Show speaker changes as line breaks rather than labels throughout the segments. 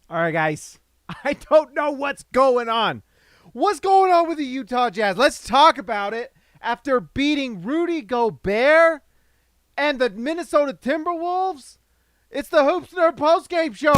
All right, guys. I don't know what's going on. What's going on with the Utah Jazz? Let's talk about it. After beating Rudy Gobert and the Minnesota Timberwolves, it's the Hoops Nerd postgame show.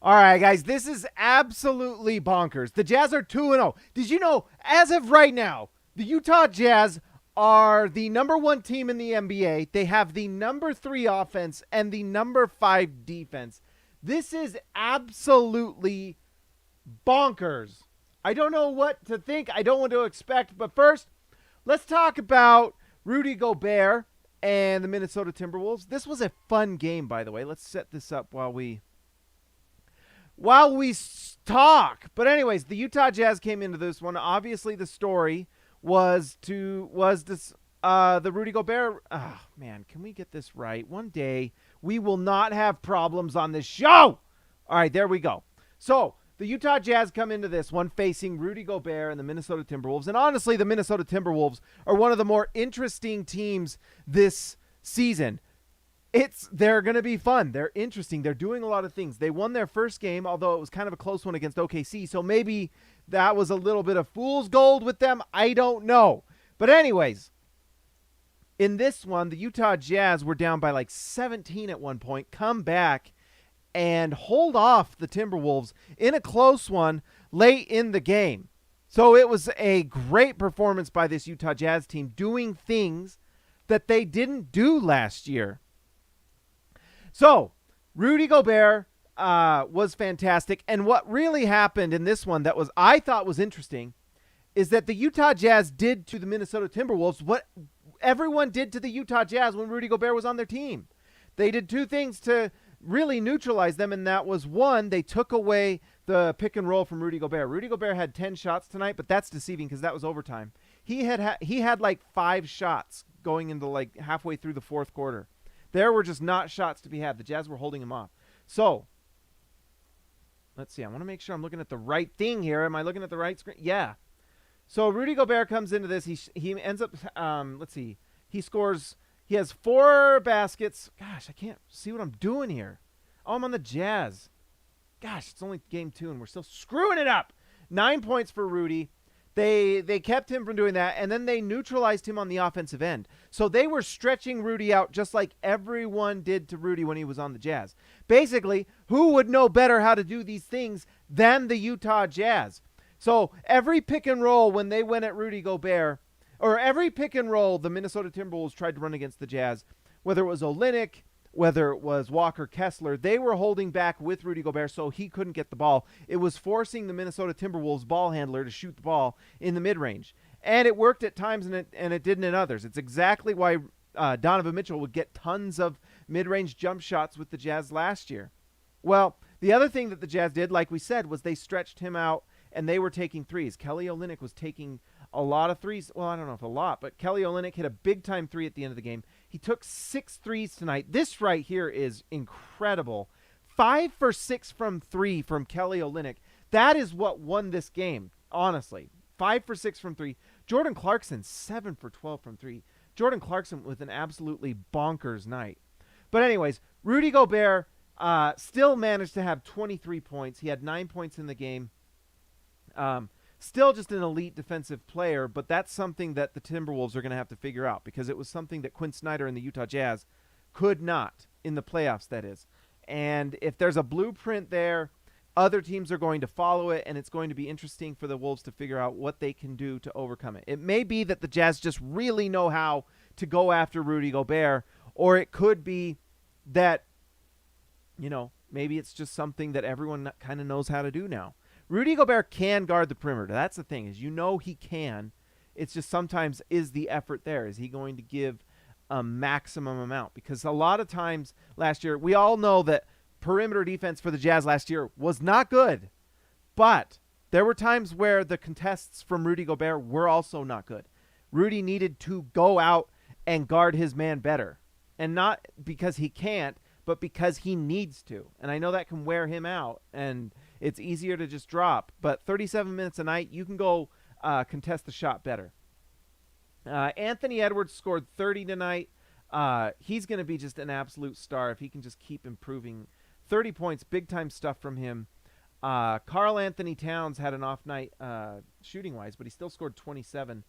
All right, guys, this is absolutely bonkers. The Jazz are 2-0. Did you know, as of right now, the Utah Jazz are the number one team in the NBA. They have the number 3 offense and the number 5 defense. This is absolutely bonkers. I don't know what to think. I don't want to expect. But first, let's talk about Rudy Gobert and the Minnesota Timberwolves. This was a fun game, by the way. Let's set this up while we talk. But anyways, the Utah Jazz came into this one. Obviously, the story was this the Rudy Gobert. Oh, man, can we get this right? One day we will not have problems on this show. All right, there we go. So the Utah Jazz come into this one facing Rudy Gobert and the Minnesota Timberwolves. And honestly, the Minnesota Timberwolves are one of the more interesting teams this season. They're going to be fun. They're interesting. They're doing a lot of things. They won their first game, although it was kind of a close one against OKC. So maybe that was a little bit of fool's gold with them. I don't know. But anyways, in this one, the Utah Jazz were down by like 17 at one point, come back and hold off the Timberwolves in a close one late in the game. So it was a great performance by this Utah Jazz team doing things that they didn't do last year. So, Rudy Gobert was fantastic. And what really happened in this one that I thought was interesting is that the Utah Jazz did to the Minnesota Timberwolves what everyone did to the Utah Jazz when Rudy Gobert was on their team. They did two things to really neutralize them, and that was, one, they took away the pick and roll from Rudy Gobert. Rudy Gobert had 10 shots tonight, but that's deceiving because that was overtime. He had like 5 shots going into like halfway through the fourth quarter. There were just not shots to be had. The Jazz were holding him off. So, let's see. I want to make sure I'm looking at the right thing here. Am I looking at the right screen? Yeah. So, Rudy Gobert comes into this. He ends up, let's see. He has 4 baskets. Gosh, I can't see what I'm doing here. Oh, I'm on the Jazz. Gosh, it's only game 2, and we're still screwing it up. 9 points for Rudy. They kept him from doing that, and then they neutralized him on the offensive end. So they were stretching Rudy out just like everyone did to Rudy when he was on the Jazz. Basically, who would know better how to do these things than the Utah Jazz? So every pick and roll when they went at Rudy Gobert, or every pick and roll the Minnesota Timberwolves tried to run against the Jazz, whether it was Olynyk, whether it was Walker Kessler, they were holding back with Rudy Gobert so he couldn't get the ball. It was forcing the Minnesota Timberwolves ball handler to shoot the ball in the mid-range. And it worked at times and it didn't at others. It's exactly why Donovan Mitchell would get tons of mid-range jump shots with the Jazz last year. Well, the other thing that the Jazz did, like we said, was they stretched him out and they were taking threes. Kelly Olynyk was taking a lot of threes. Well, I don't know if a lot, but Kelly Olynyk hit a big-time 3 at the end of the game. He took 6 threes tonight. This right here is incredible. 5 for 6 from 3 from Kelly Olynyk. That is what won this game, honestly. 5 for 6 from 3. Jordan Clarkson, 7 for 12 from 3. Jordan Clarkson with an absolutely bonkers night. But anyways, Rudy Gobert still managed to have 23 points. He had 9 points in the game. Still just an elite defensive player, but that's something that the Timberwolves are going to have to figure out because it was something that Quinn Snyder and the Utah Jazz could not in the playoffs, that is. And if there's a blueprint there, other teams are going to follow it, and it's going to be interesting for the Wolves to figure out what they can do to overcome it. It may be that the Jazz just really know how to go after Rudy Gobert, or it could be that, maybe it's just something that everyone kind of knows how to do now. Rudy Gobert can guard the perimeter. That's the thing, is he can. It's just sometimes is the effort there? Is he going to give a maximum amount? Because a lot of times last year, we all know that perimeter defense for the Jazz last year was not good. But there were times where the contests from Rudy Gobert were also not good. Rudy needed to go out and guard his man better. And not because he can't, but because he needs to. And I know that can wear him out, and it's easier to just drop. But 37 minutes a night, you can go contest the shot better. Anthony Edwards scored 30 tonight. He's going to be just an absolute star if he can just keep improving. 30 points, big-time stuff from him. Karl Anthony Towns had an off night shooting-wise, but he still scored 27.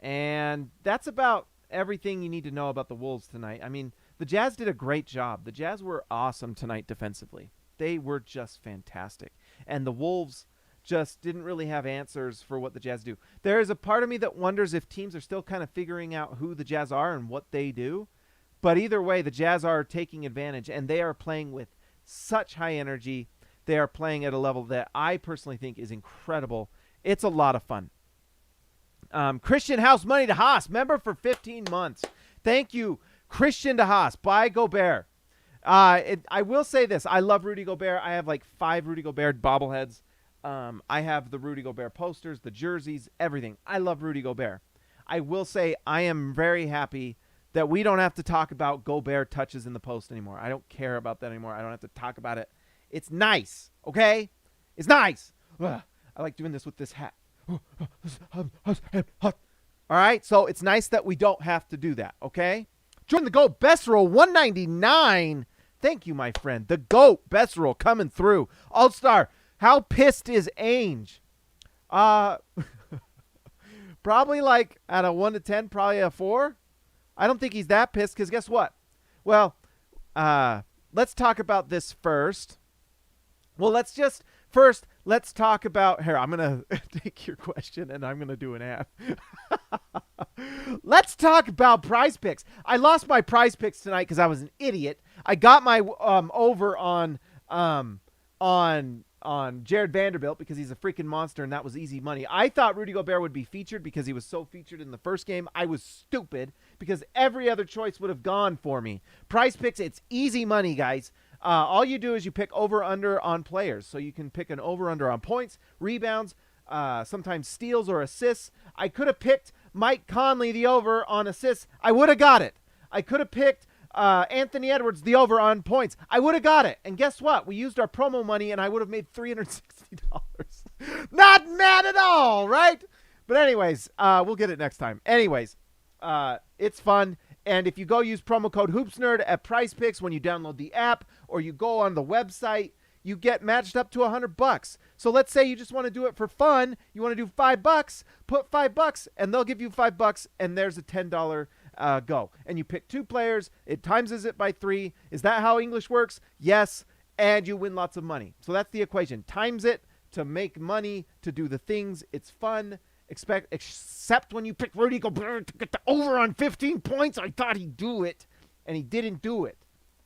And that's about everything you need to know about the Wolves tonight. I mean, the Jazz did a great job. The Jazz were awesome tonight defensively. They were just fantastic. And the Wolves just didn't really have answers for what the Jazz do. There is a part of me that wonders if teams are still kind of figuring out who the Jazz are and what they do. But either way, the Jazz are taking advantage, and they are playing with such high energy. They are playing at a level that I personally think is incredible. It's a lot of fun. Christian House Money to Haas, member for 15 months. Thank you, Christian to Haas. Buy Gobert. I will say this. I love Rudy Gobert. I have like 5 Rudy Gobert bobbleheads. I have the Rudy Gobert posters, the jerseys, everything. I love Rudy Gobert. I will say I am very happy that we don't have to talk about Gobert touches in the post anymore. I don't care about that anymore. I don't have to talk about it. It's nice, okay? It's nice. Ugh, I like doing this with this hat. All right, so it's nice that we don't have to do that, okay? Join the GOAT Best Roll 199. Thank you, my friend. The GOAT Best Roll coming through. All-Star. How pissed is Ainge? Probably like at a 1 to 10, probably a 4. I don't think he's that pissed because guess what? Well, let's talk about this first. Well, let's talk about, here, I'm going to take your question and I'm going to do an ad. Let's talk about Prize Picks. I lost my Prize Picks tonight because I was an idiot. I got my over on Jared Vanderbilt because he's a freaking monster and that was easy money. I thought Rudy Gobert would be featured because he was so featured in the first game. I was stupid because every other choice would have gone for me. Prize Picks, it's easy money, guys. All you do is you pick over-under on players. So you can pick an over-under on points, rebounds, sometimes steals or assists. I could have picked Mike Conley, the over on assists. I would have got it. I could have picked Anthony Edwards, the over on points. I would have got it. And guess what? We used our promo money, and I would have made $360. Not mad at all, right? But anyways, we'll get it next time. Anyways, it's fun. And if you go use promo code HoopsNerd at Prize Picks when you download the app or you go on the website, you get matched up to $100. So let's say you just want to do it for fun. You want to do $5, put $5, and they'll give you $5, and there's a $10 go. And you pick 2 players. It times it by 3. Is that how English works? Yes. And you win lots of money. So that's the equation. Times it to make money, to do the things. It's fun. Except when you pick Rudy Gobert to get the over on 15 points. I thought he'd do it, and he didn't do it.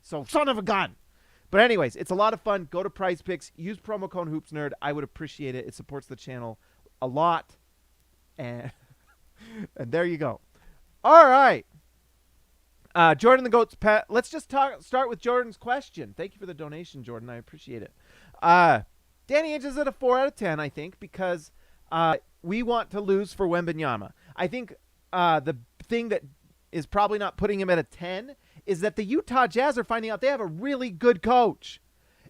So son of a gun. But anyways, it's a lot of fun. Go to Prize Picks. Use promo code HoopsNerd. I would appreciate it. It supports the channel a lot. And there you go. All right. Jordan the Goat's pet. Let's just start with Jordan's question. Thank you for the donation, Jordan. I appreciate it. Danny Ainge is at a 4 out of 10, I think, because we want to lose for Wembanyama. I think the thing that is probably not putting him at a 10 is that the Utah Jazz are finding out they have a really good coach.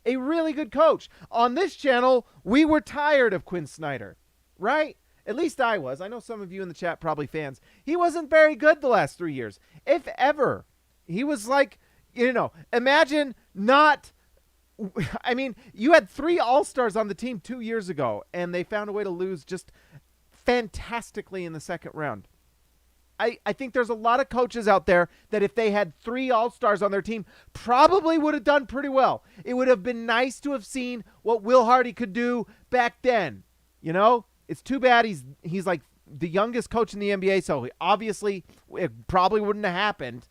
A really good coach. On this channel, we were tired of Quinn Snyder, right? At least I was. I know some of you in the chat probably fans. He wasn't very good the last 3 years. If ever. He was like, imagine not... I mean, you had 3 All-Stars on the team 2 years ago, and they found a way to lose just fantastically in the second round. I think there's a lot of coaches out there that if they had 3 All-Stars on their team, probably would have done pretty well. It would have been nice to have seen what Will Hardy could do back then. It's too bad he's like the youngest coach in the NBA, so obviously it probably wouldn't have happened.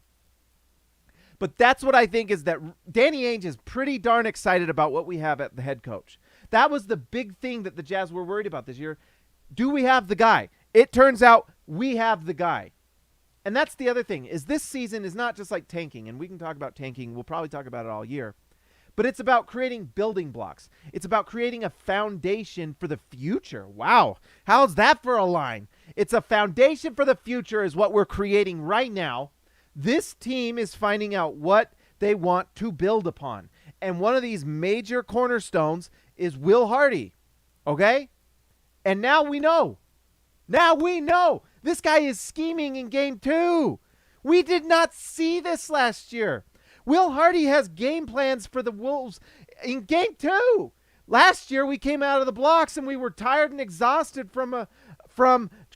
But that's what I think is that Danny Ainge is pretty darn excited about what we have at the head coach. That was the big thing that the Jazz were worried about this year. Do we have the guy? It turns out we have the guy. And that's the other thing, is this season is not just like tanking, and we can talk about tanking. We'll probably talk about it all year. But it's about creating building blocks. It's about creating a foundation for the future. Wow. How's that for a line? It's a foundation for the future is what we're creating right now. This team is finding out what they want to build upon. And one of these major cornerstones is Will Hardy. Okay? And now we know. Now we know. This guy is scheming in game 2. We did not see this last year. Will Hardy has game plans for the Wolves in game 2. Last year we came out of the blocks and we were tired and exhausted from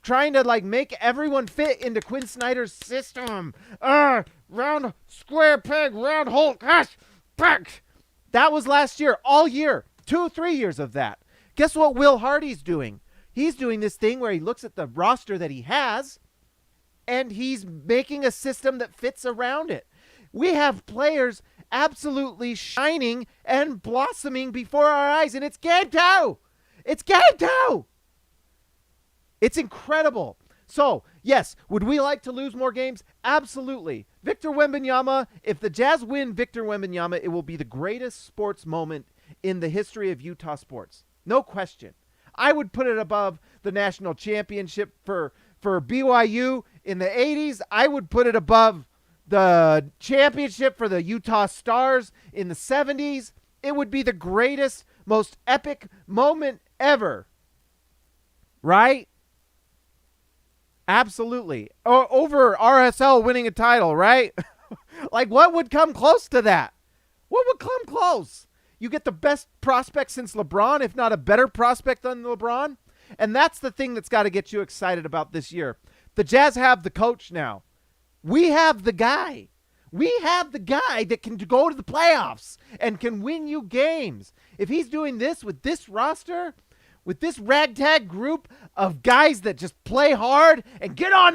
trying to like make everyone fit into Quinn Snyder's system. Round square peg, round hole, gosh, peg. That was last year, all year, 2-3 years of that. Guess what Will Hardy's doing? He's doing this thing where he looks at the roster that he has and he's making a system that fits around it. We have players absolutely shining and blossoming before our eyes, and it's game 2. It's game 2. It's incredible. So, yes, would we like to lose more games? Absolutely. Victor Wembanyama, if the Jazz win Victor Wembanyama, it will be the greatest sports moment in the history of Utah sports. No question. I would put it above the national championship for BYU in the 80s. I would put it above the championship for the Utah Stars in the 70s. It would be the greatest, most epic moment ever. Right? Absolutely. Over RSL winning a title, right? Like, what would come close to that? What would come close? You get the best prospect since LeBron, if not a better prospect than LeBron. And that's the thing that's got to get you excited about this year. The Jazz have the coach now. We have the guy. We have the guy that can go to the playoffs and can win you games. If he's doing this with this roster, with this ragtag group of guys that just play hard and get on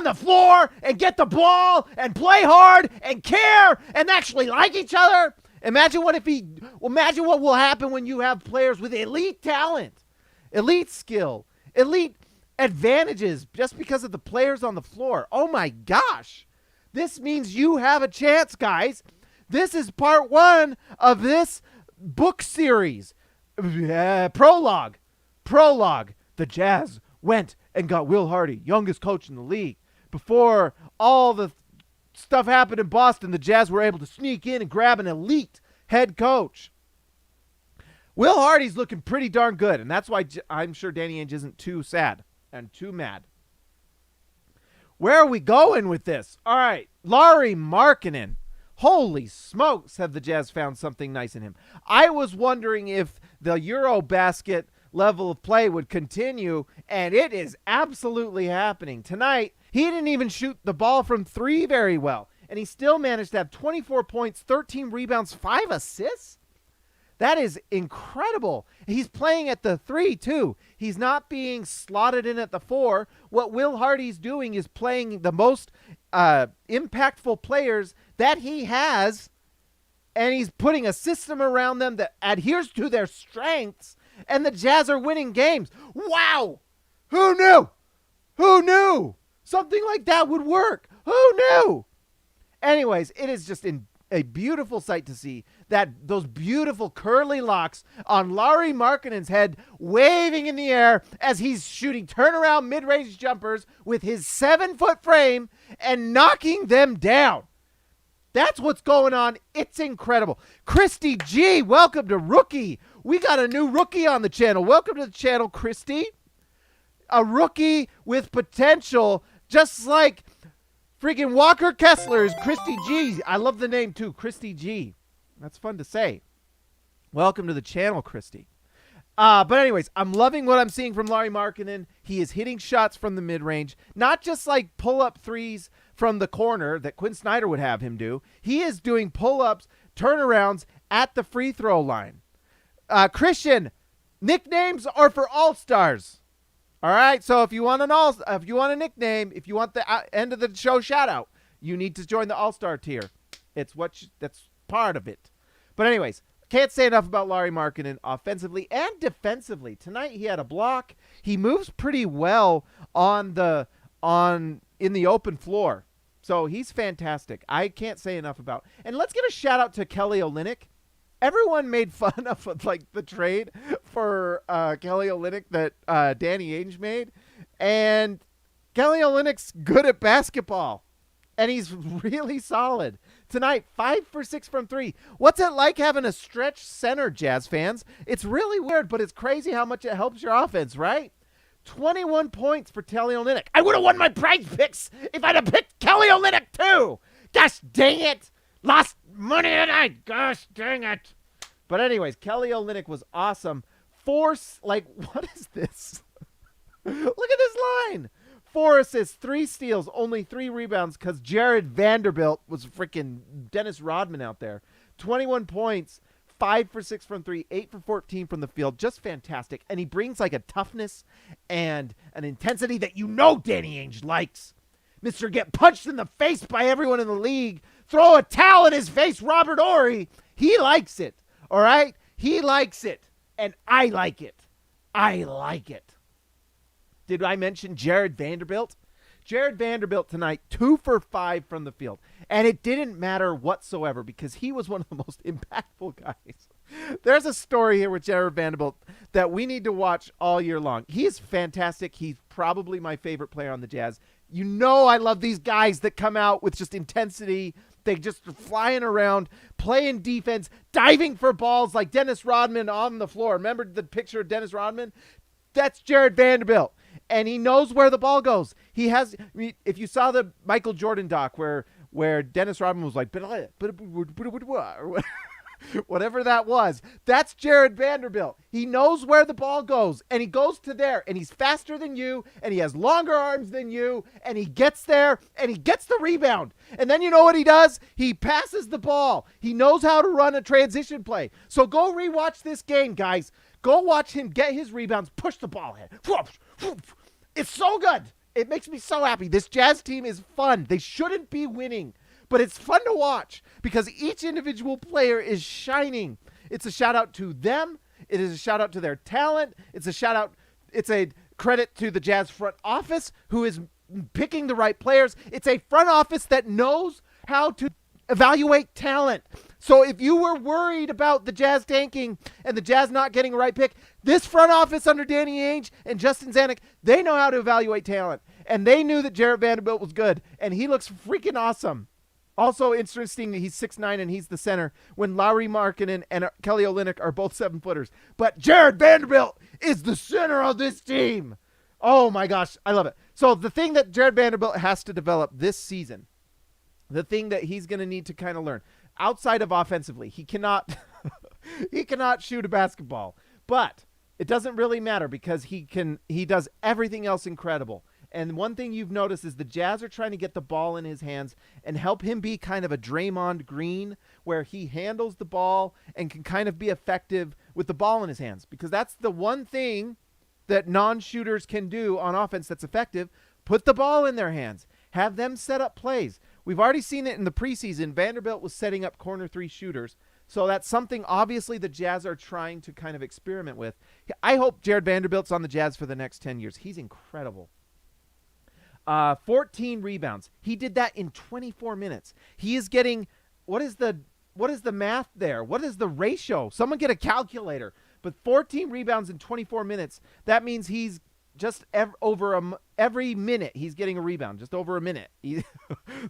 the floor and get the ball and play hard and care and actually like each other. Imagine what will happen when you have players with elite talent, elite skill, elite advantages just because of the players on the floor. Oh my gosh. This means you have a chance, guys. This is part 1 of this book series. Prologue. The Jazz went and got Will Hardy, youngest coach in the league. Before all the stuff happened in Boston, the Jazz were able to sneak in and grab an elite head coach. Will Hardy's looking pretty darn good, and that's why I'm sure Danny Ainge isn't too sad and too mad. Where are we going with this? All right, Lauri Markkanen. Holy smokes, have the Jazz found something nice in him. I was wondering if the Eurobasket level of play would continue, and it is absolutely happening. Tonight, he didn't even shoot the ball from 3 very well, and he still managed to have 24 points, 13 rebounds, 5 assists. That is incredible. He's playing at the 3, too. He's not being slotted in at the 4. What Will Hardy's doing is playing the most impactful players that he has, and he's putting a system around them that adheres to their strengths, and the Jazz are winning games. Wow! Who knew? Who knew? Something like that would work. Who knew? Anyways, it is just a beautiful sight to see that those beautiful curly locks on Lauri Markkanen's head waving in the air as he's shooting turnaround mid-range jumpers with his 7-foot frame and knocking them down. That's what's going on. It's incredible. Christy G, welcome to Rookie. We got a new rookie on the channel. Welcome to the channel, Christy. A rookie with potential, just like freaking Walker Kessler is Christy G. I love the name too, Christy G. That's fun to say. Welcome to the channel, Christy. But anyways, I'm loving what I'm seeing from Lauri Markkanen. He is hitting shots from the mid-range, not just like pull-up threes from the corner that Quinn Snyder would have him do. He is doing pull-ups, turnarounds at the free throw line. Christian, nicknames are for all-stars. All right, so if you want a nickname, if you want the end of the show shout out, you need to join the All-Star tier. That's part of it. But anyways, can't say enough about Lauri Markkanen offensively and defensively. Tonight he had a block. He moves pretty well in the open floor. So he's fantastic. I can't say enough about. And let's give a shout out to Kelly Olynyk. Everyone made fun of like the trade for Kelly Olynyk that Danny Ainge made, and Kelly Olynyk's good at basketball, and he's really solid. tonight, 5 for 6 from 3. What's it like having a stretch center, Jazz fans? It's really weird, but it's crazy how much it helps your offense, right? 21 points for Kelly Olynyk. I would have won my prize picks if I'd have picked Kelly Olynyk too. Gosh dang it. Lost money tonight. Gosh dang it. But anyways, Kelly Olynyk was awesome. What is this? Look at this line. 4 assists, 3 steals, only 3 rebounds because Jared Vanderbilt was freaking Dennis Rodman out there. 21 points, 5 for 6 from 3, 8 for 14 from the field. Just fantastic. And he brings like a toughness and an intensity that Danny Ainge likes. Mr. Get punched in the face by everyone in the league. Throw a towel in his face, Robert Horry. He likes it. All right? He likes it. And I like it. I like it. Did I mention Jared Vanderbilt? Jared Vanderbilt tonight, 2 for 5 from the field. And it didn't matter whatsoever because he was one of the most impactful guys. There's a story here with Jared Vanderbilt that we need to watch all year long. He is fantastic. He's probably my favorite player on the Jazz. I love these guys that come out with just intensity. They just flying around, playing defense, diving for balls like Dennis Rodman on the floor. Remember the picture of Dennis Rodman? That's Jared Vanderbilt. And he knows where the ball goes. If you saw the Michael Jordan doc where Dennis Rodman was like, whatever that was, that's Jared Vanderbilt. He knows where the ball goes, and he goes to there, and he's faster than you, and he has longer arms than you, and he gets there, and he gets the rebound. And then you know what he does? He passes the ball. He knows how to run a transition play. So go rewatch this game, guys. Go watch him get his rebounds, push the ball ahead. It's so good. It makes me so happy. This Jazz team is fun. They shouldn't be winning, but it's fun to watch because each individual player is shining. It's a shout out to them. It is a shout out to their talent. It's a credit to the Jazz front office who is picking the right players. It's a front office that knows how to evaluate talent. So if you were worried about the Jazz tanking and the Jazz not getting a right pick, this front office under Danny Ainge and Justin Zanuck, they know how to evaluate talent. And they knew that Jared Vanderbilt was good, and he looks freaking awesome. Also interesting, he's 6'9", and he's the center, when Lauri Markkanen and Kelly Olynyk are both 7-footers. But Jared Vanderbilt is the center of this team. Oh, my gosh. I love it. So the thing that Jared Vanderbilt has to develop this season, the thing that he's going to need to kind of learn, outside of offensively, he cannot shoot a basketball. But it doesn't really matter because he does everything else incredible. And one thing you've noticed is the Jazz are trying to get the ball in his hands and help him be kind of a Draymond Green where he handles the ball and can kind of be effective with the ball in his hands. Because that's the one thing that non-shooters can do on offense that's effective. Put the ball in their hands. Have them set up plays. We've already seen it in the preseason. Vanderbilt was setting up corner 3 shooters. So that's something obviously the Jazz are trying to kind of experiment with. I hope Jared Vanderbilt's on the Jazz for the next 10 years. He's incredible. 14 rebounds. He did that in 24 minutes. He is getting, what is the math there? What is the ratio? Someone get a calculator. But 14 rebounds in 24 minutes, that means he's just every minute he's getting a rebound, just over a minute.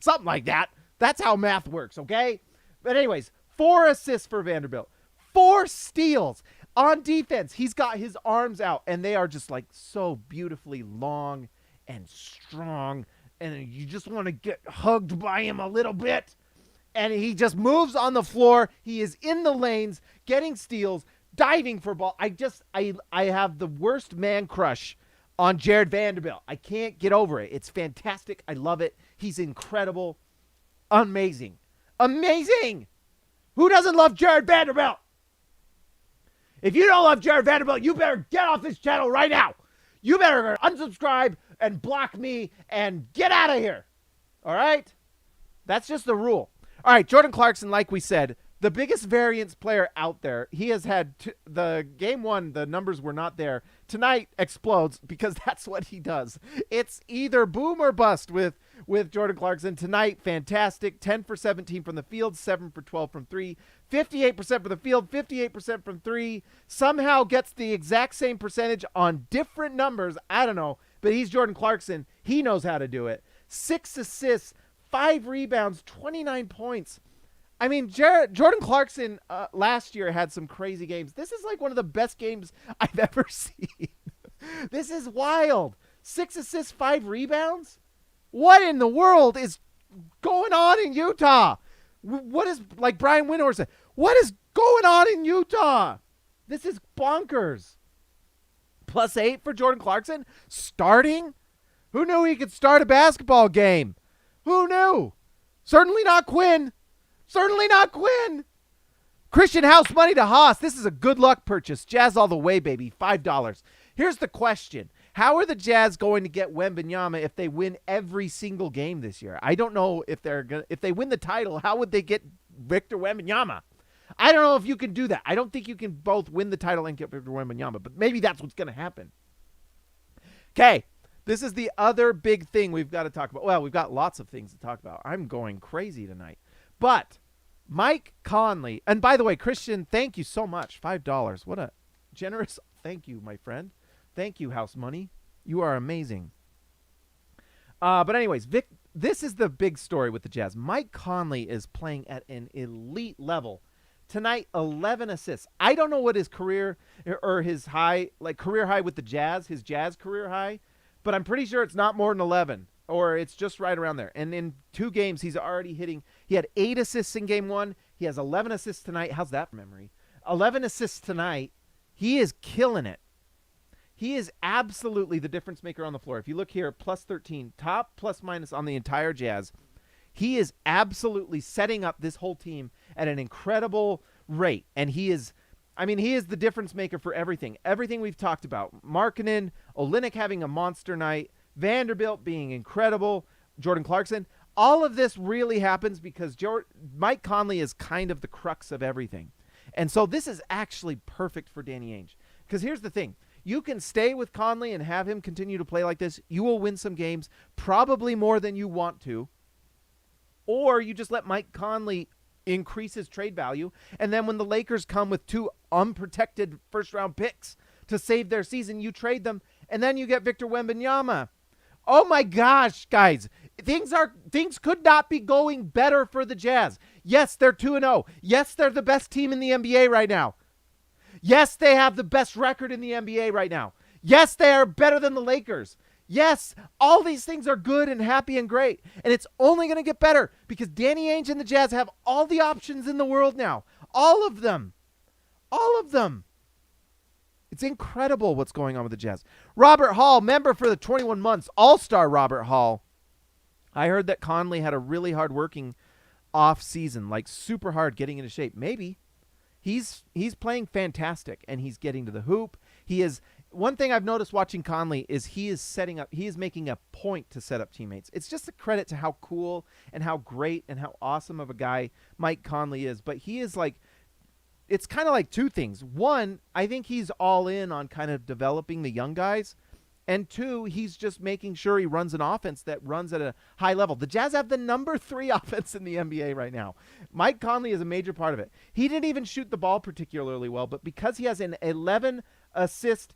Something like that. That's how math works, okay? But anyways, 4 assists for Vanderbilt. 4 steals. On defense, he's got his arms out, and they are just like so beautifully long and strong, and you just want to get hugged by him a little bit. And he just moves on the floor. He is in the lanes, getting steals, diving for ball. I have the worst man crush on Jared Vanderbilt. I can't get over it. It's fantastic. I love it. He's incredible. Amazing. Amazing. Who doesn't love Jared Vanderbilt? If you don't love Jared Vanderbilt, you better get off this channel right now. You better unsubscribe and block me and get out of here. All right? That's just the rule. All right, Jordan Clarkson, like we said, the biggest variance player out there. He has had the game 1, the numbers were not there. Tonight explodes because that's what he does. It's either boom or bust with Jordan Clarkson. Tonight, fantastic. 10 for 17 from the field, 7 for 12 from 3, 58% from the field, 58% from 3. Somehow gets the exact same percentage on different numbers. I don't know, but he's Jordan Clarkson. He knows how to do it. 6 assists, 5 rebounds, 29 points. I mean, Jordan Clarkson last year had some crazy games. This is like one of the best games I've ever seen. This is wild. 6 assists, 5 rebounds? What in the world is going on in Utah? What is, like Brian Windhorst said, what is going on in Utah? This is bonkers. +8 for Jordan Clarkson? Starting? Who knew he could start a basketball game? Who knew? Certainly not Quinn. Certainly not Quinn. Christian House money to Haas. This is a good luck purchase. Jazz all the way, baby. $5. Here's the question. How are the Jazz going to get Wembanyama if they win every single game this year? I don't know if if they win the title, how would they get Victor Wembanyama? I don't know if you can do that. I don't think you can both win the title and get Victor Wembanyama, but maybe that's what's going to happen. Okay, this is the other big thing we've got to talk about. Well, we've got lots of things to talk about. I'm going crazy tonight. But Mike Conley, and by the way, Christian, thank you so much. $5. What a generous thank you, my friend. Thank you, House Money. You are amazing. But anyways, Vic, this is the big story with the Jazz. Mike Conley is playing at an elite level. Tonight, 11 assists. I don't know what his career or his high, like career high with the Jazz, his Jazz career high, but I'm pretty sure it's not more than 11. Or it's just right around there. And in 2 games, he's already hitting. He had 8 assists in game 1. He has 11 assists tonight. How's that from memory? 11 assists tonight. He is killing it. He is absolutely the difference maker on the floor. If you look here, +13, top plus minus on the entire Jazz. He is absolutely setting up this whole team at an incredible rate. And he is the difference maker for everything. Everything we've talked about. Markkanen, Olynyk having a monster night. Vanderbilt being incredible, Jordan Clarkson. All of this really happens because Mike Conley is kind of the crux of everything. And so this is actually perfect for Danny Ainge. Because here's the thing. You can stay with Conley and have him continue to play like this. You will win some games, probably more than you want to. Or you just let Mike Conley increase his trade value. And then when the Lakers come with 2 unprotected first-round picks to save their season, you trade them. And then you get Victor Wembanyama. Oh my gosh, guys. Things could not be going better for the Jazz. Yes, they're 2-0. Yes, they're the best team in the NBA right now. Yes, they have the best record in the NBA right now. Yes, they are better than the Lakers. Yes, all these things are good and happy and great. And it's only going to get better because Danny Ainge and the Jazz have all the options in the world now. All of them. All of them. It's incredible what's going on with the Jazz. Robert Hall, member for the 21 months, all-star Robert Hall. I heard that Conley had a really hard-working off-season, like super hard getting into shape. Maybe. He's playing fantastic, and he's getting to the hoop. He is. One thing I've noticed watching Conley is he is making a point to set up teammates. It's just a credit to how cool and how great and how awesome of a guy Mike Conley is. But he is like, it's kind of like 2 things. 1, I think he's all in on kind of developing the young guys. And 2, he's just making sure he runs an offense that runs at a high level. The Jazz have the number 3 offense in the NBA right now. Mike Conley is a major part of it. He didn't even shoot the ball particularly well, but because he has an 11 assist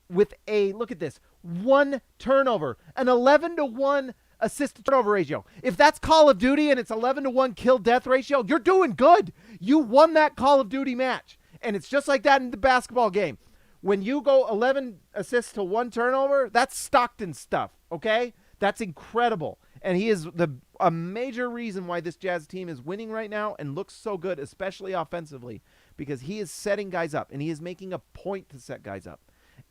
with look at this, 1 turnover, an 11-to-1 assist to turnover ratio. If that's Call of Duty and it's 11-to-1 kill death ratio, you're doing good. You won that Call of Duty match. And it's just like that in the basketball game. When you go 11 assists to 1 turnover, that's Stockton stuff, okay? That's incredible. And he is a major reason why this Jazz team is winning right now and looks so good, especially offensively, because he is setting guys up, and he is making a point to set guys up.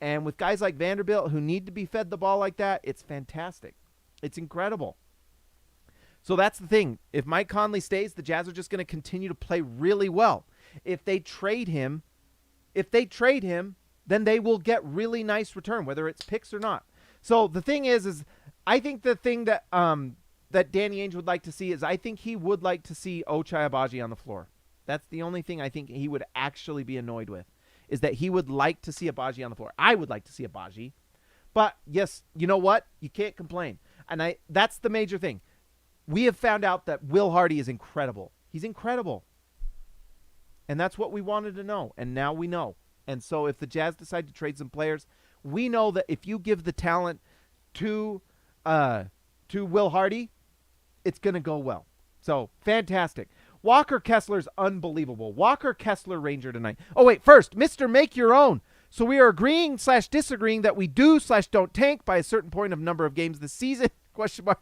And with guys like Vanderbilt who need to be fed the ball like that, it's fantastic. It's incredible. So that's the thing. If Mike Conley stays, the Jazz are just going to continue to play really well. If they trade him, then they will get really nice return, whether it's picks or not. So the thing is I think the thing that that Danny Ainge would like to see is I think he would like to see Ochai Agbaji on the floor. That's the only thing I think he would actually be annoyed with, is that he would like to see Agbaji on the floor. I would like to see Agbaji. But yes, you know what? You can't complain. And that's the major thing. We have found out that Will Hardy is incredible. He's incredible. And that's what we wanted to know. And now we know. And so if the Jazz decide to trade some players, we know that if you give the talent to Will Hardy, it's going to go well. So fantastic. Walker Kessler's unbelievable. Walker Kessler Ranger tonight. Oh, wait. First, Mr. Make Your Own. So we are agreeing / disagreeing that we do / don't tank by a certain point of number of games this season. Question mark.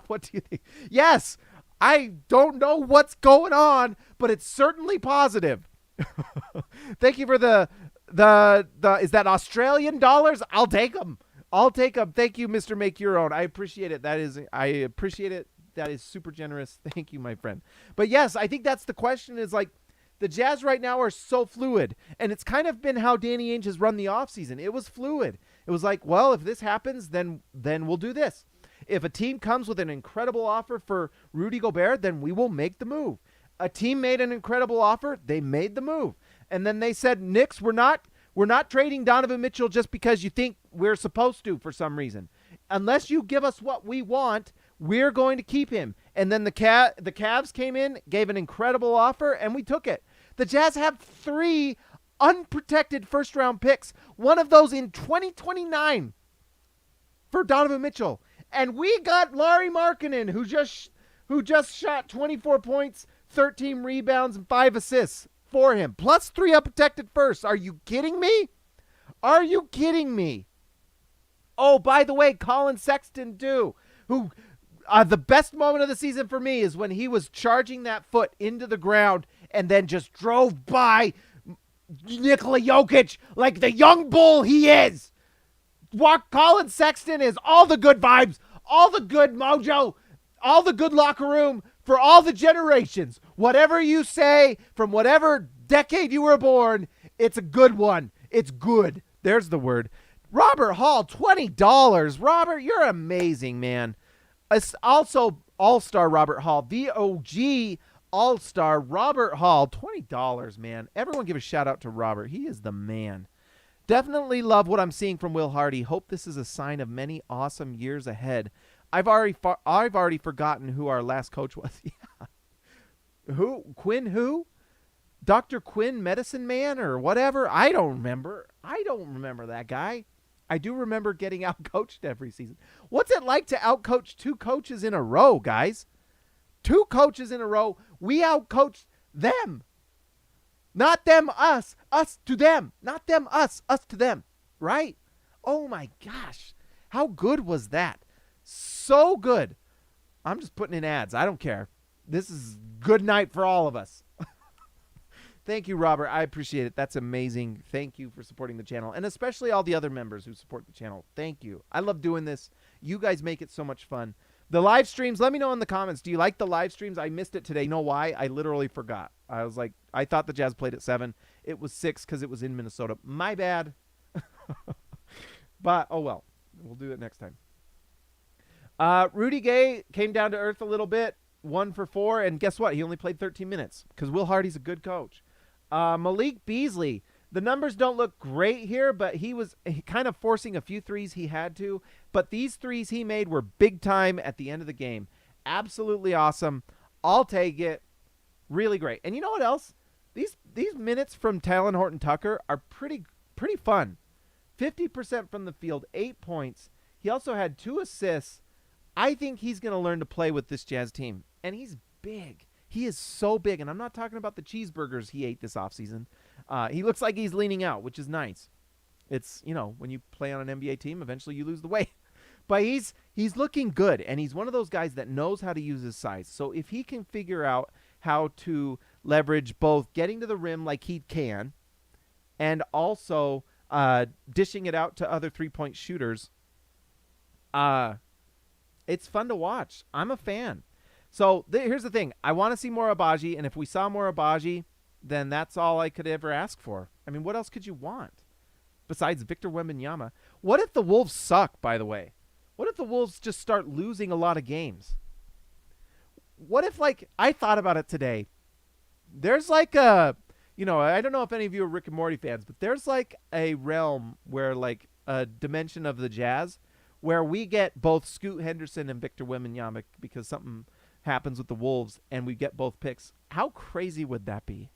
What do you think? Yes. I don't know what's going on, but it's certainly positive. Thank you for the is that Australian dollars? I'll take them. Thank you, Mr. Make Your Own. I appreciate it. I appreciate it. That is super generous. Thank you, my friend. But yes, I think that's the question is like the Jazz right now are so fluid. And it's kind of been how Danny Ainge has run the offseason. It was fluid. It was like, well, if this happens, then we'll do this. If a team comes with an incredible offer for Rudy Gobert, then we will make the move. A team made an incredible offer. They made the move. And then they said, Knicks, we're not trading Donovan Mitchell just because you think we're supposed to for some reason. Unless you give us what we want, we're going to keep him. And then the Cavs came in, gave an incredible offer, and we took it. The Jazz have 3 unprotected first-round picks, one of those in 2029 for Donovan Mitchell. And we got Lauri Markkanen, who just shot 24 points, 13 rebounds, and 5 assists for him, plus 3 unprotected firsts. Are you kidding me? Are you kidding me? Oh, by the way, Colin Sexton, too, who the best moment of the season for me is when he was charging that foot into the ground and then just drove by Nikola Jokic like the young bull he is. Colin Sexton is all the good vibes, all the good mojo, all the good locker room for all the generations. Whatever you say from whatever decade you were born, it's a good one. It's good. There's the word. Robert Hall, $20. Robert, you're amazing, man. Also, All-Star Robert Hall, VOG All-Star Robert Hall, $20, man. Everyone give a shout out to Robert. He is the man. Definitely love what I'm seeing from Will Hardy. Hope this is a sign of many awesome years ahead. I've already forgotten who our last coach was. Yeah. Who? Quinn who? Dr. Quinn Medicine Man or whatever? I don't remember. I don't remember that guy. I do remember getting out-coached every season. What's it like to out-coach 2 coaches in a row, guys? 2 coaches in a row. We out-coached them. Not them, us. Us to them. Not them, us. Us to them. Right? Oh, my gosh. How good was that? So good. I'm just putting in ads. I don't care. This is good night for all of us. Thank you, Robert. I appreciate it. That's amazing. Thank you for supporting the channel, and especially all the other members who support the channel. Thank you. I love doing this. You guys make it so much fun. The live streams, let me know in the comments. Do you like the live streams? I missed it today. You know why? I literally forgot. I was like, I thought the Jazz played at 7. It was 6 because it was in Minnesota. My bad. But, oh well. We'll do it next time. Rudy Gay came down to earth a little bit. 1 for 4. And guess what? He only played 13 minutes because Will Hardy's a good coach. Malik Beasley, the numbers don't look great here, but he was kind of forcing a few threes he had to. But these threes he made were big time at the end of the game. Absolutely awesome. I'll take it. Really great. And you know what else? These minutes from Talon Horton-Tucker are pretty fun. 50% from the field, 8 points. He also had 2 assists. I think he's going to learn to play with this Jazz team. And he's big. He is so big, and I'm not talking about the cheeseburgers he ate this offseason. He looks like he's leaning out, which is nice. It's, you know, when you play on an NBA team, eventually you lose the weight. But he's looking good, and he's one of those guys that knows how to use his size. So if he can figure out how to leverage both getting to the rim like he can and also dishing it out to other three-point shooters, it's fun to watch. I'm a fan. So here's the thing. I want to see more Agbaji, and if we saw more Agbaji, then that's all I could ever ask for. I mean, what else could you want besides Victor Wembanyama? What if the Wolves suck, by the way? What if the Wolves just start losing a lot of games? What if, like, I thought about it today. There's like a, you know, I don't know if any of you are Rick and Morty fans, but there's like a realm where, like, a dimension of the Jazz where we get both Scoot Henderson and Victor Wembanyama because something happens with the Wolves and we get both picks. How crazy would that be?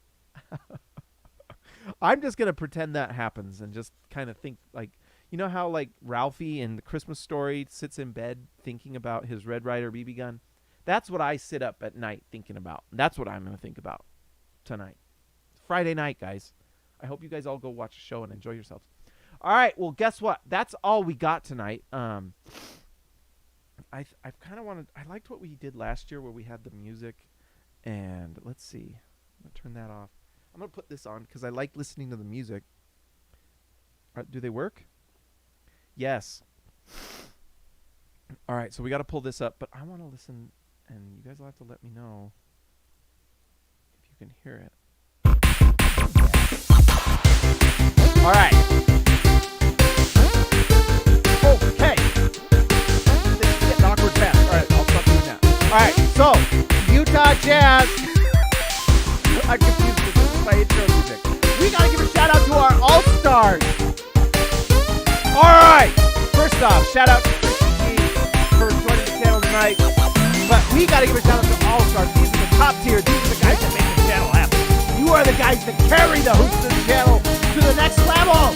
I'm just going to pretend that happens and just kind of think, like, you know how, like, Ralphie in the Christmas Story sits in bed thinking about his Red Ryder BB gun? That's what I sit up at night thinking about. That's what I'm going to think about tonight. Friday night, guys. I hope you guys all go watch a show and enjoy yourselves. All right, well, guess what? That's all we got tonight. I kind of wanted. I liked what we did last year where we had the music, and let's see. I'm gonna turn that off. I'm gonna put this on because I like listening to the music. Do they work? Yes. All right, so we got to pull this up, but I want to listen, and you guys will have to let me know if you can hear it. All right. Okay. This is getting awkward fast. All right, I'll stop doing that. All right, so Utah Jazz. I'm confused with this is my intro music. We got to give a shout out to our All-Stars. All right. First off, shout out to Christy G for joining the channel tonight. But we got to give a shout out to All-Stars. These are the top tier. These are the guys that make the channel happen. You are the guys that carry the Houston channel to the next level.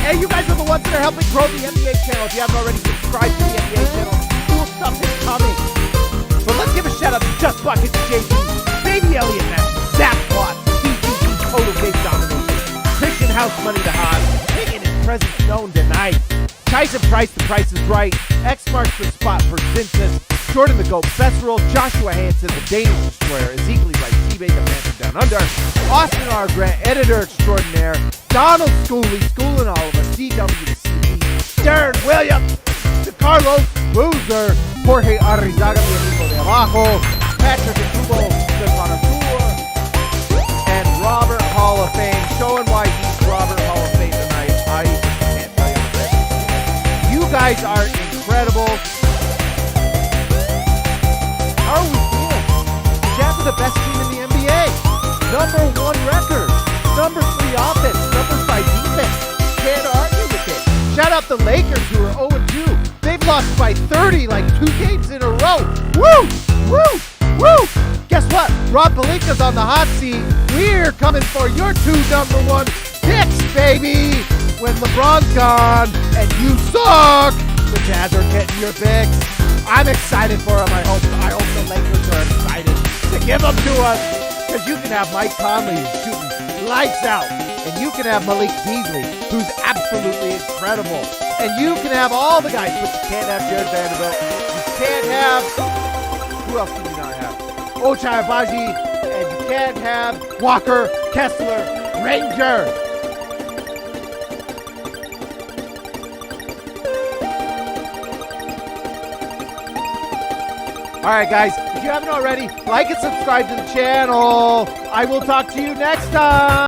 And you guys are the ones that are helping grow the NBA channel. If you haven't already subscribed to the NBA channel, cool stuff is coming. But let's give a shout out to Just Buckets, JB, Baby Elliott Match, Zach Watts, BGG, Total Base Domination, Christian House Money to Haas, making his presence known tonight. Tyson Price, The Price is Right, X marks the spot for Vincent, Jordan the GOAT, Best Rule, Joshua Hansen, The Danish Destroyer, Ezekiel Wright, T-Bay, The Panther Down Under, Austin R. Grant, Editor Extraordinaire, Donald Schooley, schooling all of us, DWC, Darren Williams, Carlos Boozer, Jorge Arrizaga, mi amigo de abajo, Patrick Atubo, Stefano Tour, and Robert Hall of Fame, showing why he's Robert Hall of Fame tonight. I can't tell you that. You guys are incredible. How are we feeling? The Jazz are the best team in the NBA. Number 1 record. Number 3 offense. Number 5 defense. Can't argue with it. Shout out the Lakers who are 0-2. They've lost by 30 like 2 games in a row. Woo! Woo! Woo! Guess what? Rob Pelinka's on the hot seat. We're coming for your 2 number 1 picks, baby. When LeBron's gone and you suck, the Jazz are getting your picks. I'm excited for them. I hope the Lakers are excited to give them to us. Because you can have Mike Conley shooting lights out. And you can have Malik Beasley, who's absolutely incredible. And you can have all the guys, but you can't have Jared Vanderbilt. You can't have, who else can you not have? Ochai Agbaji, and you can't have Walker Kessler Ranger. All right, guys, if you haven't already, like and subscribe to the channel. I will talk to you next time.